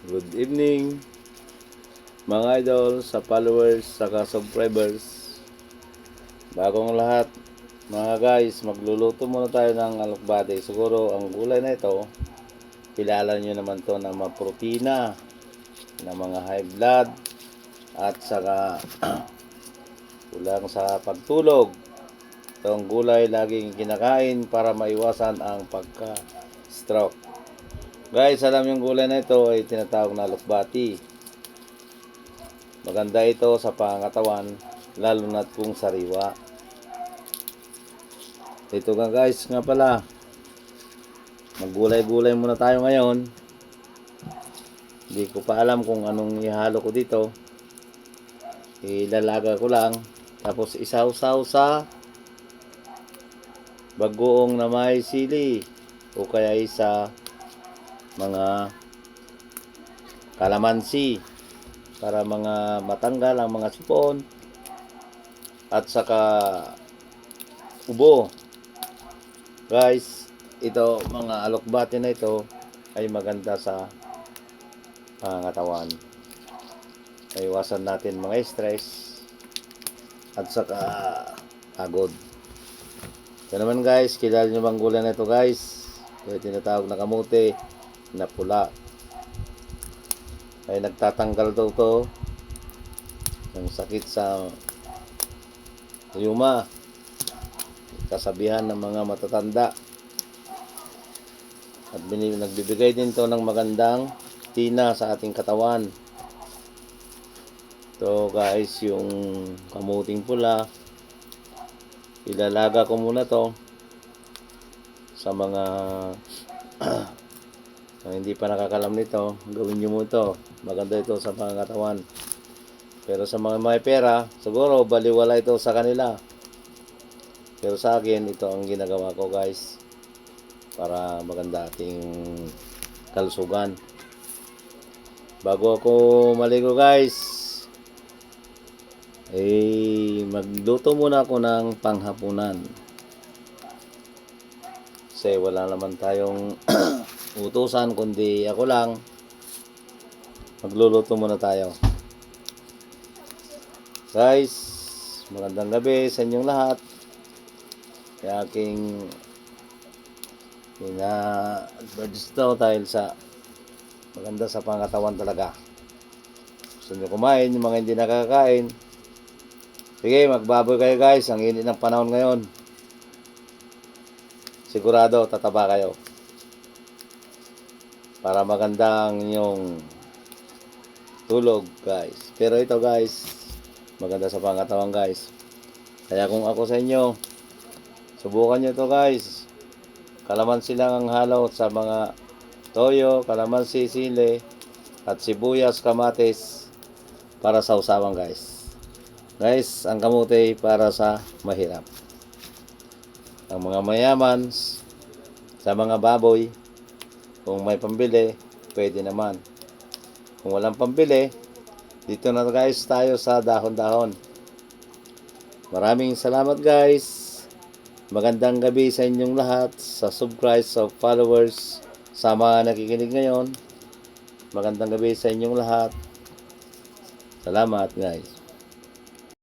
Good evening mga idol, sa followers, saka subscribers. Bagong lahat mga guys, magluluto muna tayo ng alokbate. Siguro ang gulay na ito, kilala nyo naman to na maprotina, na mga high blood, at saka kulang sa pagtulog. Itong gulay laging kinakain para maiwasan ang pagka-stroke. Guys, alam yung gulay na ito ay tinatawag na alokbati. Maganda ito sa pangatawan, lalo na kung sariwa. Ito nga guys, nga pala, maggulay-gulay muna tayo ngayon. Hindi ko pa alam kung anong ihalo ko dito. Ilalaga ko lang. Tapos isaw-saw sa bagoong na may sili. O kaya sa mga kalamansi. Para mga matanggal ang mga sipon. At saka ubo. Guys, ito mga alokbate na ito ay maganda sa pangatawan. Iwasan natin mga stress at saka pagod. Ito naman guys, kilala nyo bang gulay na ito guys? Ito tinatawag na kamote na pula. Ay nagtatanggal daw to ng sakit sa rheuma. Kasabihan ng mga matatanda. At nagbibigay din to ng magandang tina sa ating katawan. So guys, yung kamuting pula, ilalaga ko muna to sa mga hindi pa nakakalam nito. Gawin nyo mo ito, maganda ito sa pangatawan. Pero sa mga may pera, siguro baliwala ito sa kanila. Pero sa akin, ito ang ginagawa ko guys, para maganda ating kalusugan. Bago ako maligo guys, magluto muna ako ng panghapunan. Kasi wala naman tayong utusan, kundi ako lang. Magluluto muna tayo. Guys, magandang gabi sa inyong lahat. Kaya aking ina-advertise daw dahil sa maganda sa pangatawan talaga. Gusto nyo kumain, yung mga hindi nakakain, sige, magbaboy kayo guys. Ang init ng panahon ngayon, sigurado tataba kayo para maganda ang inyong tulog guys. Pero ito guys, maganda sa pangatawan guys. Kaya kung ako sa inyo, subukan nyo ito guys. Kalamansi lang ang halo sa mga toyo, kalamansi, sili, at sibuyas, kamatis para sa usawan guys. Guys, ang kamote para sa mahirap. Ang mga mayaman, sa mga baboy, kung may pambili, pwede naman. Kung walang pambili, dito na guys tayo sa dahon-dahon. Maraming salamat guys. Magandang gabi sa inyong lahat, sa subscribers, sa followers, sa mga nakikinig ngayon. Magandang gabi sa inyong lahat. Salamat guys.